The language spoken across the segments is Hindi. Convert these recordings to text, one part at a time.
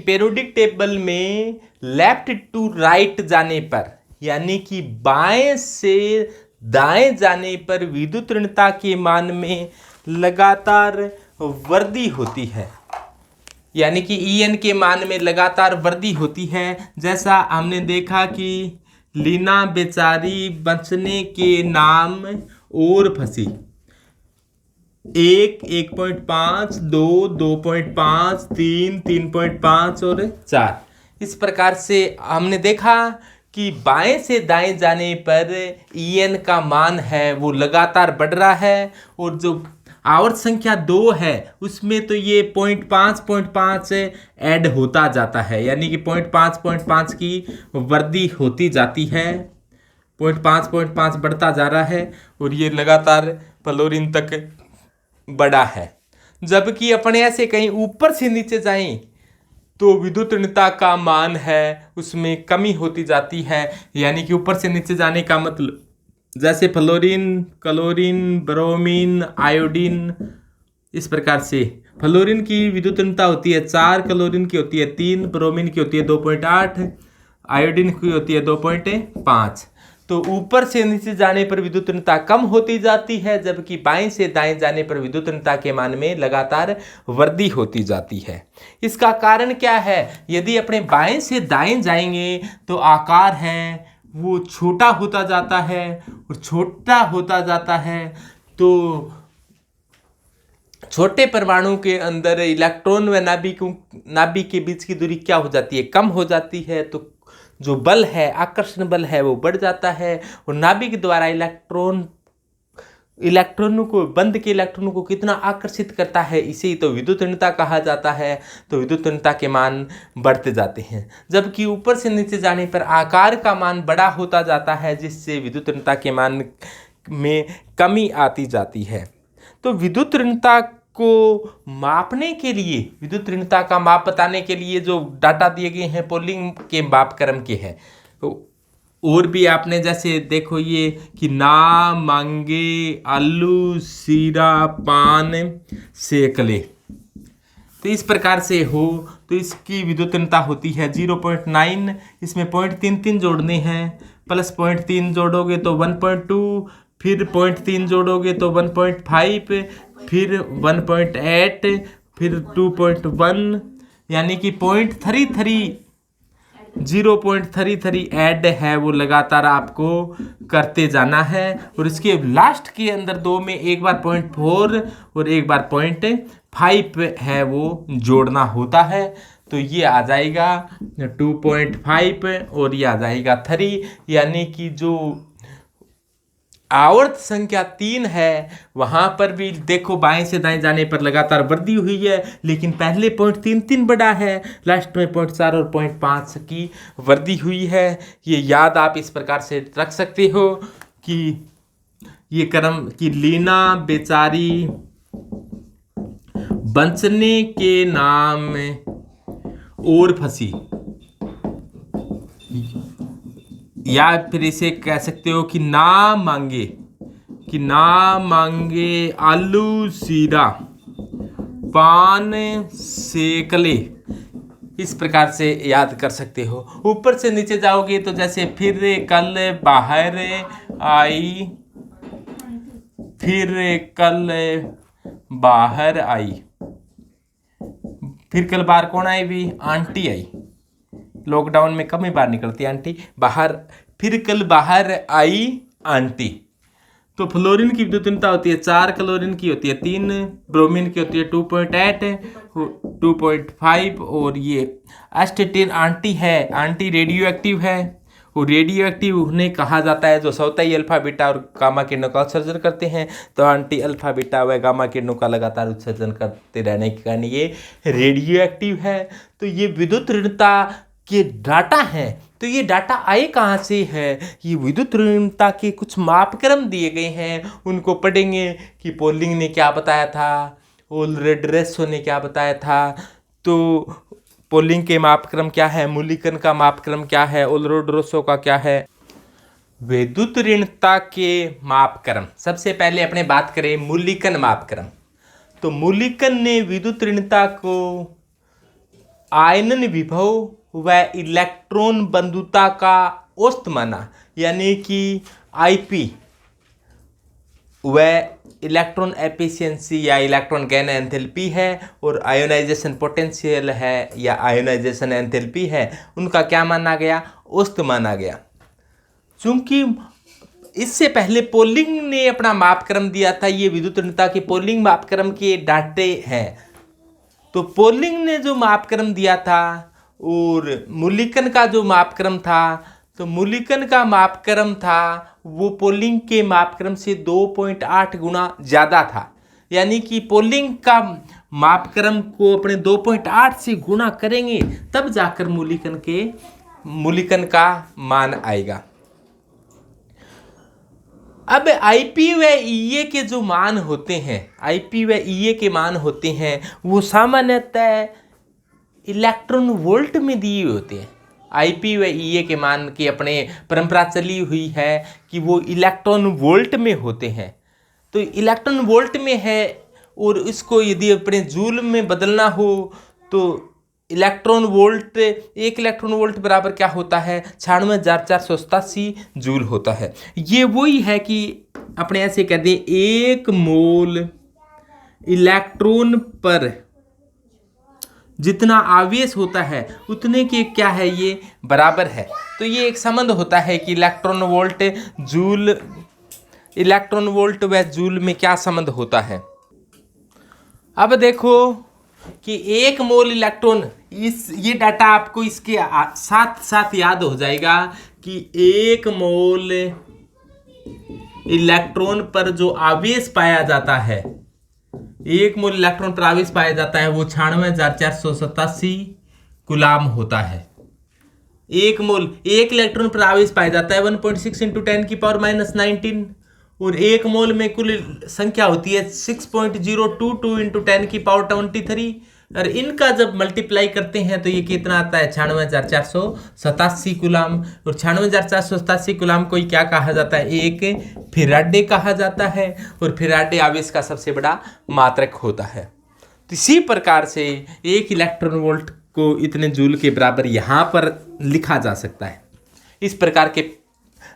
पीरियोडिक टेबल में लेफ्ट टू राइट जाने पर यानी कि बाएं से दाएं जाने पर विद्युत ऋणता के मान में लगातार वृद्धि होती है, यानी कि ईएन के मान में लगातार वृद्धि होती है। जैसा हमने देखा कि लीना बेचारी बचने के नाम और फंसी, 1, 1.5, 2, 2.5, 3, 3.5 और 4। इस प्रकार से हमने देखा कि बाएं से दाएं जाने पर ईएन का मान है वो लगातार बढ़ रहा है, और जो आवर्त संख्या 2 है उसमें तो ये 0.5 ऐड होता जाता है, यानी कि 0.5 की वृद्धि होती जाती है, 0.5 बढ़ता जा रहा है और ये लगातार फ्लोरीन तक बढ़ा है। जबकि अपने ऐसे कहीं ऊपर से नीचे जाएं तो विद्युत ऋणता का मान है उसमें कमी होती जाती है, यानी कि ऊपर से नीचे जाने का मतलब जैसे फ्लोरीन, क्लोरीन, ब्रोमीन, आयोडीन, इस प्रकार से फ्लोरीन की विद्युत ऋणता होती है 4, क्लोरीन की होती है 3, ब्रोमीन की होती है 2.8, आयोडीन की होती है 2.5। तो ऊपर से नीचे जाने पर विद्युत ऋणता कम होती जाती है, जबकि बाएं से दाएं जाने पर विद्युत ऋणता के मान में लगातार वृद्धि होती जाती है। इसका कारण क्या है? यदि अपने बाएं से दाएं जाएंगे तो आकार है वो छोटा होता जाता है, और छोटा होता जाता है तो छोटे परमाणु के अंदर इलेक्ट्रॉन व नाभिक के बीच की दूरी क्या हो जाती है? कम हो जाती है। तो जो बल है, आकर्षण बल है, वो बढ़ जाता है, और नाभिक द्वारा इलेक्ट्रॉनों को, बंद के इलेक्ट्रॉनों को कितना आकर्षित करता है, इसे ही तो विद्युत ऋणता कहा जाता है। तो विद्युत ऋणता के मान बढ़ते जाते हैं, जबकि ऊपर से नीचे जाने पर आकार का मान बड़ा होता जाता है, जिससे विद्युत ऋणता के मान में कमी आती जाती है। तो विद्युत ऋणता को मापने के लिए, विद्युत ऋणता का माप बताने के लिए जो डाटा दिए गए हैं पोलिंग के मापक्रम के हैं। तो और भी आपने जैसे देखो ये कि ना मांगे आलू सीरा पान सेकले, तो इस प्रकार से हो तो इसकी विद्युत ऋणता होती है 0.9। इसमें 0.33 जोड़ने हैं, प्लस 0.3 जोड़ोगे तो 1.2, फिर 0.3 जोड़ोगे तो 1.5, फिर 1.8, फिर 2.1, यानी कि 0.33 ऐड है वो लगातार आपको करते जाना है। और इसके लास्ट के अंदर 2 में एक बार 0.4 और एक बार 0.5 है वो जोड़ना होता है। तो ये आ जाएगा 2.5 और ये आ जाएगा 3, यानी कि जो आवर्त संख्या 3 है वहां पर भी देखो बाएं से दाएं जाने पर लगातार वृद्धि हुई है, लेकिन पहले 0.33 बढ़ा है, लास्ट में 0.4 और 0.5 की वृद्धि हुई है। ये याद आप इस प्रकार से रख सकते हो कि ये क्रम कि लीना बेचारी बचने के नाम और फंसी, या फिर इसे कह सकते हो कि ना मांगे आलू सीरा पान सेकले, इस प्रकार से याद कर सकते हो। ऊपर से नीचे जाओगे तो जैसे फिर कल बाहर आई, फिर कल बाहर आई, फिर कल बाहर कौन आई? भी आंटी आई। लॉकडाउन में कम ही बाहर निकलती आंटी बाहर, फिर कल बाहर आई आंटी। तो फ्लोरीन की विद्युत ऋणता होती है 4, क्लोरीन की होती है 3, ब्रोमीन की होती है 2.8, 2.5, और ये एस्टेटिन आंटी है, आंटी रेडियो एक्टिव है, और रेडियो एक्टिव उन्हें कहा जाता है जो स्वतः अल्फा बीटा और गामा किरणों का उत्सर्जन करते हैं। तो आंटी अल्फा बीटा व गामा किरणों का लगातार उत्सर्जन करते रहने के कारण ये रेडियो एक्टिव है। तो ये विद्युत ऋणता के डाटा हैं। तो ये डाटा आए कहाँ से है? ये विद्युत ऋणता के कुछ मापक्रम दिए गए हैं, उनको पढ़ेंगे कि पोलिंग ने क्या बताया था, ओल्ड्रेसो ने क्या बताया था। तो पोलिंग के मापक्रम क्या है, मूल्यांकन का मापक्रम क्या है, ओल्ड्रेसो का क्या है। विद्युत ऋणता के मापक्रम, सबसे पहले अपने बात करें मूल्यांकन मापक्रम। तो मूल्यांकन ने विद्युत ऋणता को आयनन विभव व इलेक्ट्रॉन बंधुता का औसत माना, यानी कि आईपी व इलेक्ट्रॉन एफिशिएंसी या इलेक्ट्रॉन गैन एंथैल्पी है और आयोनाइजेशन पोटेंशियल है या आयोनाइजेशन एंथैल्पी है, उनका क्या माना गया, औसत माना गया। चूंकि इससे पहले पोलिंग ने अपना मापक्रम दिया था, ये विद्युत ऋणता के पोलिंग मापक्रम के डाटे हैं, तो पोलिंग ने जो मापक्रम दिया था और मुलिकन का जो मापक्रम था, तो मुलिकन का मापक्रम था वो पोलिंग के मापक्रम से 2.8 गुना ज़्यादा था, यानी कि पोलिंग का मापक्रम को अपने 2.8 से गुना करेंगे तब जाकर मुलिकन का मान आएगा। अब आईपी व ईए के जो मान होते हैं, आईपी व ईए के मान होते हैं वो सामान्यतः इलेक्ट्रॉन वोल्ट में दिए होते हैं। आईपी व ईए के मान की अपने परंपरा चली हुई है कि वो इलेक्ट्रॉन वोल्ट में होते हैं। तो इलेक्ट्रॉन वोल्ट में है और इसको यदि अपने जूल में बदलना हो तो इलेक्ट्रॉन वोल्ट, 1 इलेक्ट्रॉन वोल्ट बराबर क्या होता है, 96,487 जूल होता है। ये वही है कि अपने ऐसे कह दें 1 मोल इलेक्ट्रॉन पर जितना आवेश होता है उतने के क्या है, ये बराबर है। तो ये एक संबंध होता है कि इलेक्ट्रॉन वोल्ट व जूल में क्या संबंध होता है। अब देखो कि 1 मोल इलेक्ट्रॉन, ये डाटा आपको इसके साथ साथ याद हो जाएगा कि 1 मोल इलेक्ट्रॉन पर जो आवेश पाया जाता है, 1 मोल इलेक्ट्रॉन पर आवेश पाया जाता है वो 96,487 कूलाम होता है। 1 इलेक्ट्रॉन पर आवेश पाया जाता है 1.6 × 10⁻⁻19 और 1 मोल में कुल संख्या होती है 6.022 × 10⁻23 और इनका जब मल्टीप्लाई करते हैं तो ये कितना आता है, 96,487 कूलाम। और 96,487 कूलाम को क्या कहा जाता है, एक फेराडे कहा जाता है और फेराडे आवेश का सबसे बड़ा मात्रक होता है। तो इसी प्रकार से 1 इलेक्ट्रॉन वोल्ट को इतने जूल के बराबर यहाँ पर लिखा जा सकता है। इस प्रकार के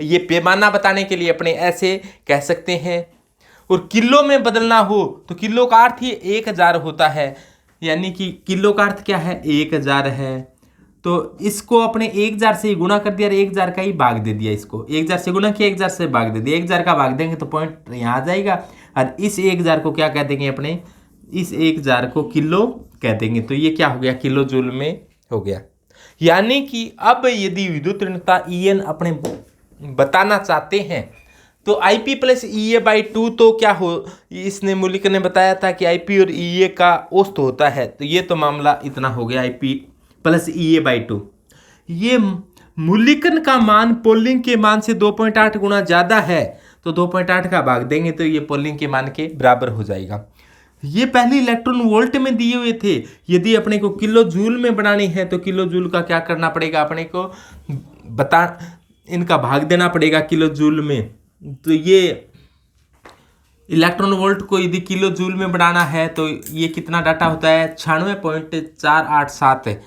ये पैमाना बताने के लिए अपने ऐसे कह सकते हैं। और किलो में बदलना हो तो किलो का अर्थ ही 1000 होता है, यानी कि किलो का अर्थ क्या है, 1000 है। तो इसको अपने 1000 से ही गुणा कर दिया और 1000 का ही भाग दे दिया, इसको 1000 से गुणा किया, 1000 से भाग दे दिया, 1000 का भाग देंगे तो पॉइंट यहाँ आ जाएगा और इस 1000 को क्या कह देंगे अपने, इस 1000 को किलो कह देंगे। तो ये क्या हो गया, किलो जूल में हो गया। यानी कि अब यदि विद्युत ऋणता EN अपने बताना चाहते हैं तो IP + EA/2 तो क्या हो, इसने मुलिकन ने बताया था कि IP और EA का औसत होता है। तो ये तो मामला इतना हो गया IP + EA/2। ये मुलिकन का मान पोलिंग के मान से 2.8 गुना ज़्यादा है तो 2.8 का भाग देंगे तो ये पोलिंग के मान के बराबर हो जाएगा। ये पहले इलेक्ट्रॉन वोल्ट में दिए हुए थे, यदि अपने को किलो जूल में बनानी है तो किलो जूल का क्या करना पड़ेगा, अपने को इनका भाग देना पड़ेगा किलो जूल में। तो ये इलेक्ट्रॉन वोल्ट को यदि किलो जूल में बनाना है तो ये कितना डाटा होता है, 96.487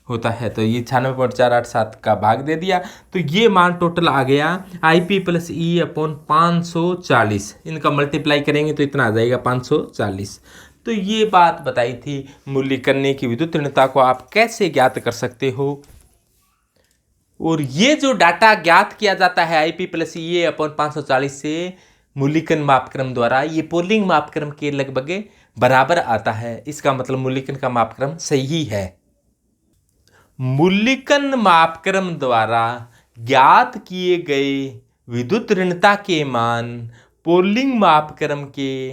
होता है। तो ये 96.487 का भाग दे दिया तो ये मान टोटल आ गया IP + E/540। इनका मल्टीप्लाई करेंगे तो इतना आ जाएगा 540। तो ये बात बताई थी मुलिकन ने कि विद्युत ऋणता को आप कैसे ज्ञात कर सकते हो। और ये जो डाटा ज्ञात किया जाता है IP + EA/540 से मुलिकन मापक्रम द्वारा, ये पोलिंग मापक्रम के लगभग बराबर आता है। इसका मतलब मुलिकन का मापक्रम सही है। मुलिकन मापक्रम द्वारा ज्ञात किए गए विद्युत ऋणता के मान पोलिंग मापक्रम के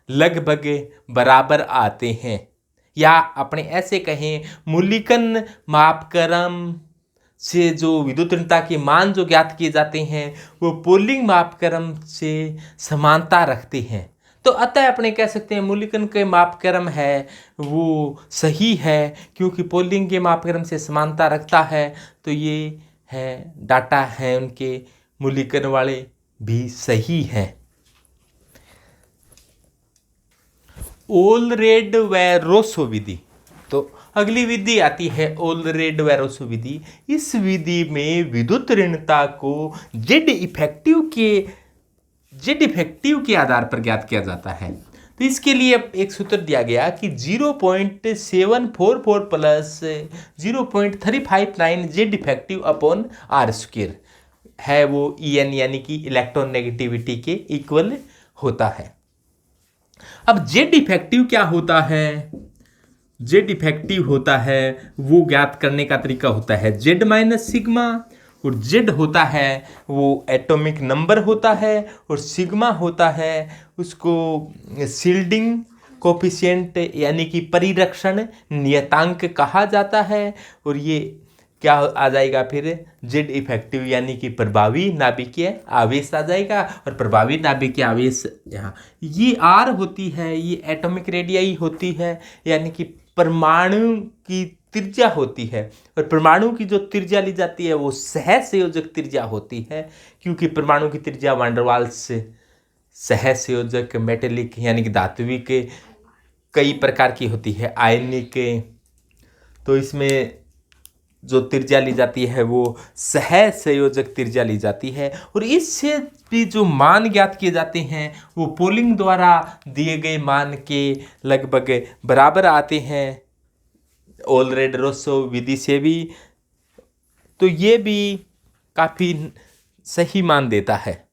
लगभग बराबर आते हैं, या अपने ऐसे कहें मुलिकन मापक्रम से जो विद्युत ऋणता के मान जो ज्ञात किए जाते हैं वो पोलिंग मापक्रम से समानता रखते हैं। तो अतः अपने कह सकते हैं मुलिकन के मापक्रम है वो सही है क्योंकि पोलिंग के मापक्रम से समानता रखता है। तो ये है डाटा है उनके मुलिकन वाले भी सही हैं। ओलरेड व रोसो विधि। तो अगली विधि आती है ओलरेड-वेरोसो विधि। इस विधि में विद्युत ऋणता को जेड इफेक्टिव के आधार पर ज्ञात किया जाता है। तो इसके लिए एक सूत्र दिया गया कि 0.744 plus 0.359 Z effective upon R square है, वो EN यानी कि इलेक्ट्रोनेगेटिविटी के इक्वल होता है। अब जेड इफेक्टिव क्या होता है? जेड इफेक्टिव होता है, वो ज्ञात करने का तरीका होता है जेड माइनस सिग्मा, और जेड होता है वो एटॉमिक नंबर होता है, और सिग्मा होता है उसको शील्डिंग कोफिशिएंट यानी कि परिरक्षण नियतांक कहा जाता है। और ये क्या आ जाएगा फिर? जेड इफेक्टिव यानी कि प्रभावी नाभिकीय आवेश आ जाएगा, और प्रभावी नाभिकीय आवेश यहाँ ये आर होती है, ये एटॉमिक रेडियाई होती है, यानी कि परमाणु की त्रिज्या होती है। और परमाणु की जो त्रिज्या ली जाती है वो सहसंयोजक त्रिज्या होती है, क्योंकि परमाणु की त्रिज्या वान डेर वाल्स सहसंयोजक मेटेलिक यानी कि धात्विक कई प्रकार की होती है, आयनिक। तो इसमें जो त्रिज्या ली जाती है वो सहसंयोजक त्रिज्या ली जाती है, और इससे भी जो मान ज्ञात किए जाते हैं वो पोलिंग द्वारा दिए गए मान के लगभग बराबर आते हैं ओलरेड-वेरोसो विधि से भी। तो ये भी काफ़ी सही मान देता है।